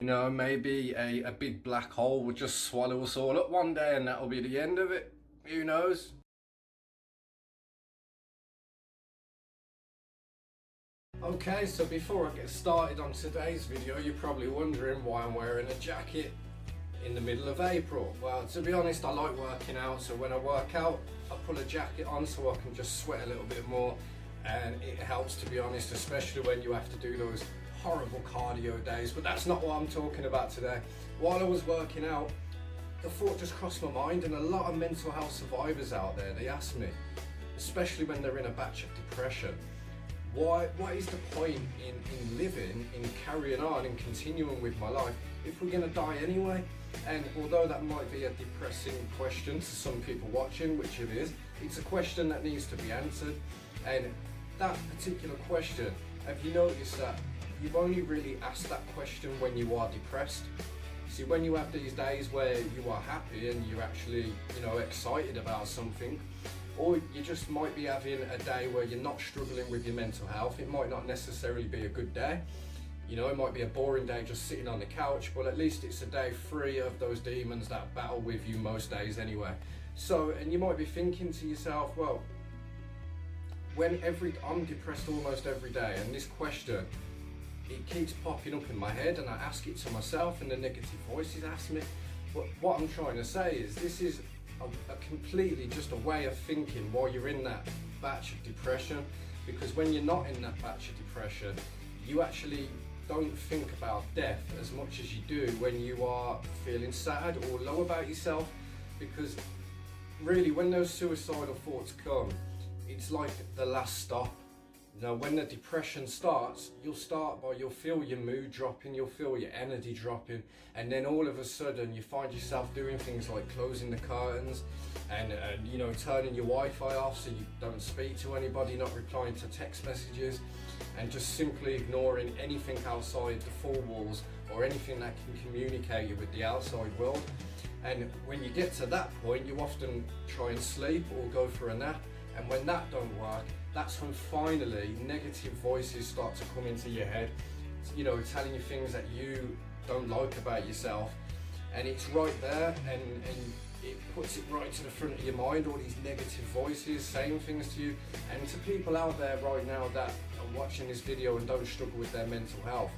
You know, maybe a big black hole will just swallow us all up one day and that'll be the end of it. Who knows? Okay, so before I get started on today's video, you're probably wondering why I'm wearing a jacket in the middle of April. Well, to be honest, I like working out, so when I work out, I pull a jacket on so I can just sweat a little bit more, and it helps, to be honest, especially when you have to do those horrible cardio days. But that's not what I'm talking about today. While I was working out, the thought just crossed my mind, and a lot of mental health survivors out there, they ask me, especially when they're in a batch of depression, what is the point in living, in carrying on and continuing with my life if we're going to die anyway? And although that might be a depressing question to some people watching, which it is, it's a question that needs to be answered. And that particular question, have you noticed that you've only really asked that question when you are depressed? See, when you have these days where you are happy and you're actually, excited about something, or you just might be having a day where you're not struggling with your mental health, it might not necessarily be a good day. It might be a boring day just sitting on the couch, but at least it's a day free of those demons that battle with you most days anyway. So, and you might be thinking to yourself, well, I'm depressed almost every day, and this question, it keeps popping up in my head, and I ask it to myself and the negative voices ask me. But what I'm trying to say is this is a completely just a way of thinking while you're in that batch of depression, because when you're not in that batch of depression, you actually don't think about death as much as you do when you are feeling sad or low about yourself, because really when those suicidal thoughts come, it's like the last stop. When the depression starts, you'll feel your mood dropping, you'll feel your energy dropping, and then all of a sudden you find yourself doing things like closing the curtains and turning your Wi-Fi off so you don't speak to anybody, not replying to text messages, and just simply ignoring anything outside the four walls or anything that can communicate you with the outside world. And when you get to that point, you often try and sleep or go for a nap, and when that don't work, that's when finally negative voices start to come into your head, telling you things that you don't like about yourself. And it's right there, and it puts it right to the front of your mind, all these negative voices saying things to you. And to people out there right now that are watching this video and don't struggle with their mental health,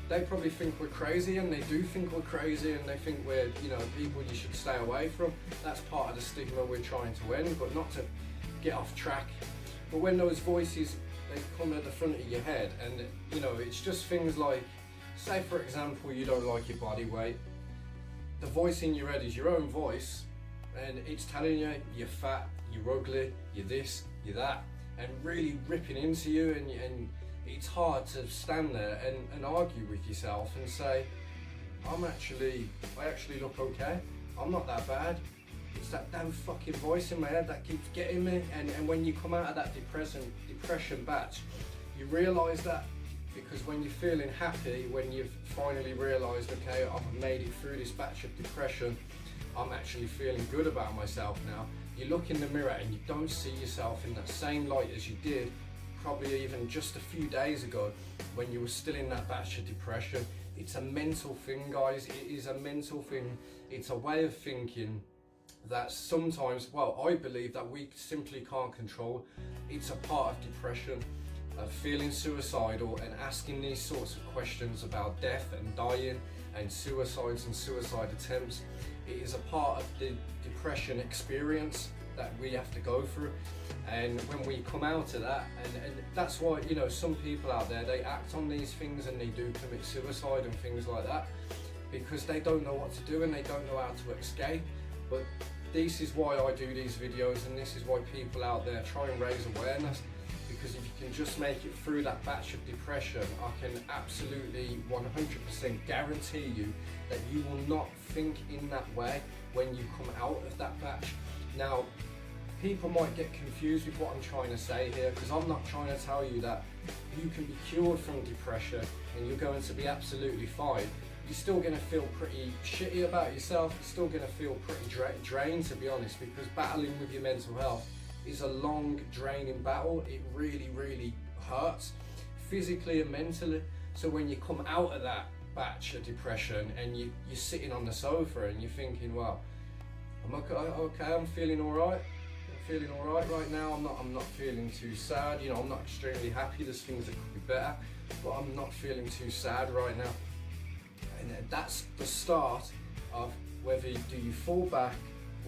they probably think we're crazy, and they do think we're crazy, and they think we're, people you should stay away from. That's part of the stigma we're trying to end, but not to get off track. But when those voices, they come at the front of your head, and it's just things like, say for example, you don't like your body weight. The voice in your head is your own voice, and it's telling you you're fat, you're ugly, you're this, you're that, and really ripping into you, and it's hard to stand there and argue with yourself and say, I actually look okay, I'm not that bad. It's that damn fucking voice in my head that keeps getting me. And when you come out of that depression batch, you realise that, because when you're feeling happy, when you've finally realised, okay, I've made it through this batch of depression, I'm actually feeling good about myself now. You look in the mirror and you don't see yourself in that same light as you did probably even just a few days ago when you were still in that batch of depression. It's a mental thing, guys. It is a mental thing. It's a way of thinking that sometimes, I believe that we simply can't control. It's a part of depression, of feeling suicidal and asking these sorts of questions about death and dying and suicides and suicide attempts. It is a part of the depression experience that we have to go through. And when we come out of that, and that's why, some people out there, they act on these things and they do commit suicide and things like that, because they don't know what to do and they don't know how to escape. But this is why I do these videos, and this is why people out there try and raise awareness, because if you can just make it through that batch of depression, I can absolutely 100% guarantee you that you will not think in that way when you come out of that batch. Now, people might get confused with what I'm trying to say here, because I'm not trying to tell you that you can be cured from depression and you're going to be absolutely fine. You're still going to feel pretty shitty about yourself. You're still going to feel pretty drained, to be honest, because battling with your mental health is a long, draining battle. It really, really hurts physically and mentally. So when you come out of that batch of depression, and you're sitting on the sofa and you're thinking, well, I'm okay, I'm feeling all right. I'm feeling all right now. I'm not feeling too sad. You know, I'm not extremely happy. There's things that could be better, but I'm not feeling too sad right now. And that's the start of whether do you fall back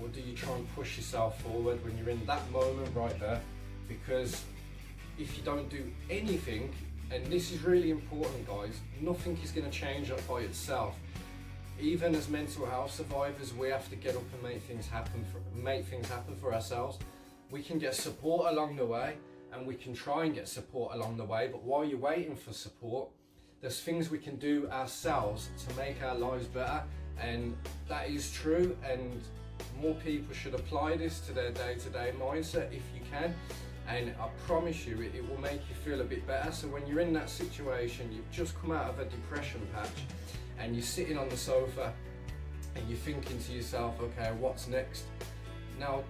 or do you try and push yourself forward when you're in that moment right there. Because if you don't do anything, and this is really important, guys, nothing is going to change up by itself. Even as mental health survivors, we have to get up and make things happen for ourselves. We can get support along the way, and we can try and get support along the way, but while you're waiting for support, there's things we can do ourselves to make our lives better. And that is true, and more people should apply this to their day-to-day mindset if you can. And I promise you, it will make you feel a bit better. So when you're in that situation, you've just come out of a depression patch, and you're sitting on the sofa, and you're thinking to yourself, okay, what's next? Now,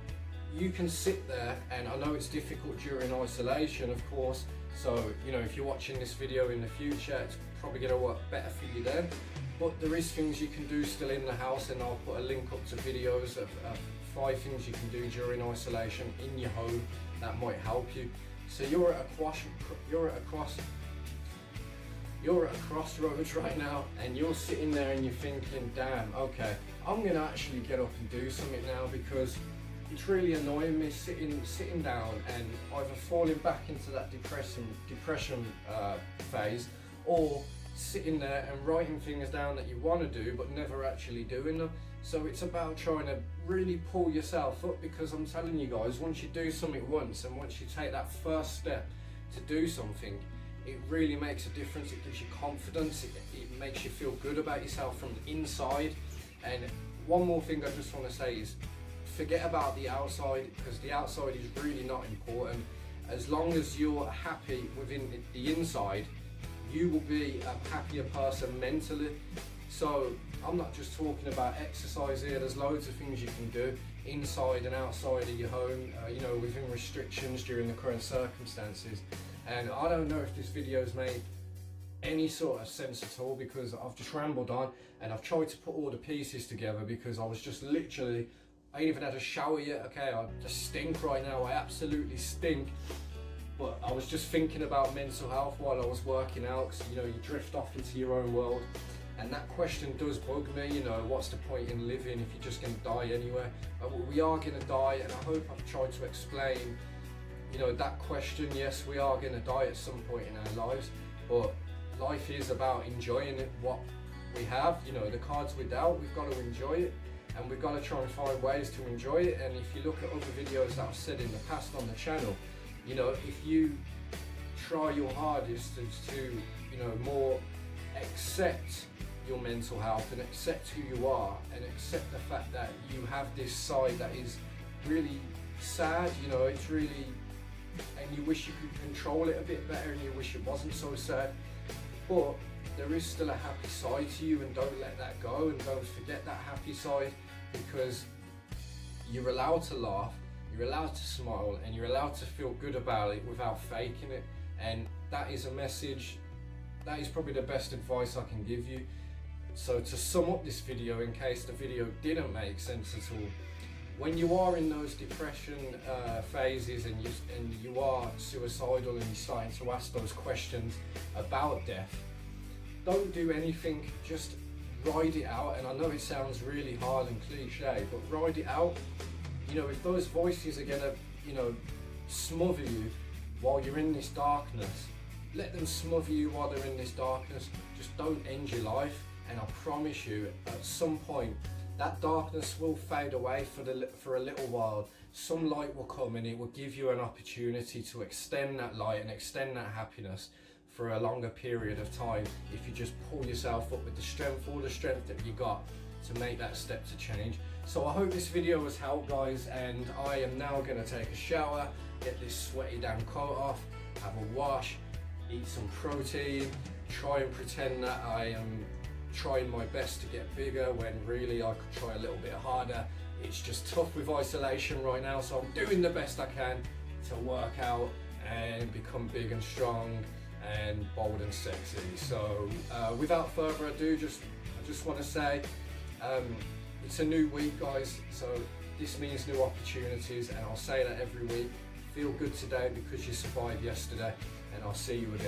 you can sit there, and I know it's difficult during isolation, of course. So, you know, if you're watching this video in the future, it's probably going to work better for you then. But there is things you can do still in the house, and I'll put a link up to videos of 5 things you can do during isolation in your home that might help you. So you're at a crossroads right now, and you're sitting there and you're thinking, damn, okay, I'm gonna actually get up and do something now, because it's really annoying me sitting down and either falling back into that depression phase, or sitting there and writing things down that you want to do but never actually doing them. So it's about trying to really pull yourself up, because I'm telling you guys, once you do something once, and once you take that first step to do something, it really makes a difference. It gives you confidence, it makes you feel good about yourself from the inside. And one more thing I just want to say is, forget about the outside, because the outside is really not important. As long as you're happy within the inside, you will be a happier person mentally. So I'm not just talking about exercise here. There's loads of things you can do inside and outside of your home, you know, within restrictions during the current circumstances. And I don't know if this video's made any sort of sense at all, because I've just rambled on and I've tried to put all the pieces together, because I was just literally, I ain't even had a shower yet, okay? I just stink right now, I absolutely stink. But I was just thinking about mental health while I was working out, because, you know, you drift off into your own world. And that question does bug me, you know, what's the point in living if you're just going to die anyway? We are going to die, and I hope I've tried to explain, you know, that question. Yes, we are going to die at some point in our lives, but life is about enjoying it, what we have. You know, the cards we're dealt, we've got to enjoy it, and we've got to try and find ways to enjoy it. And if you look at other videos that I've said in the past on the channel, you know, if you try your hardest to you know, more accept your mental health and accept who you are, and accept the fact that you have this side that is really sad, you know, it's really, and you wish you could control it a bit better, and you wish it wasn't so sad, but there is still a happy side to you, and don't let that go, and don't forget that happy side, because you're allowed to laugh, you're allowed to smile, and you're allowed to feel good about it without faking it. And that is a message, that is probably the best advice I can give you. So to sum up this video, in case the video didn't make sense at all, when you are in those depression phases, and you are suicidal, and you're starting to ask those questions about death, don't do anything, just ride it out. And I know it sounds really hard and cliche, but ride it out. You know, if those voices are gonna, you know, smother you while you're in this darkness, let them smother you while they're in this darkness. Just don't end your life. And I promise you, at some point, that darkness will fade away for a little while. Some light will come, and it will give you an opportunity to extend that light and extend that happiness for a longer period of time, if you just pull yourself up with the strength, all the strength that you got to make that step to change. So I hope this video has helped, guys, and I am now going to take a shower, get this sweaty damn coat off, have a wash, eat some protein, try and pretend that I am trying my best to get bigger, when really I could try a little bit harder. It's just tough with isolation right now, so I'm doing the best I can to work out and become big and strong and bold and sexy. So without further ado, I just want to say it's a new week, guys, so this means new opportunities, and I'll say that every week. Feel good today because you survived yesterday, and I'll see you again.